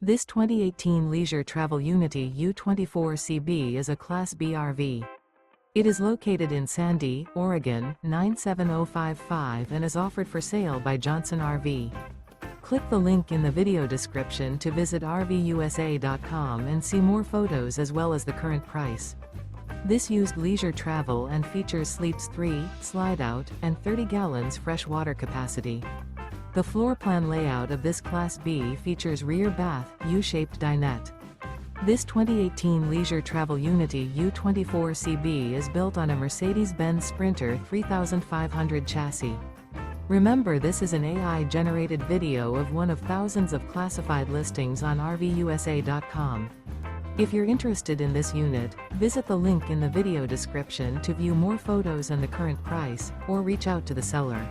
This 2018 Leisure Travel Unity U24CB is a Class B RV. It is located in Sandy, Oregon, 97055 and is offered for sale by Johnson RV. Click the link in the video description to visit RVUSA.com and see more photos as well as the current price. This used leisure travel and features sleeps 3, Slideout, and 30 gallons fresh water capacity. The floor plan layout of this Class B features rear bath, U-shaped dinette. This 2018 Leisure Travel Unity U24CB is built on a Mercedes-Benz Sprinter 3500 chassis. Remember, this is an AI-generated video of one of thousands of classified listings on RVUSA.com. If you're interested in this unit, visit the link in the video description to view more photos and the current price, or reach out to the seller.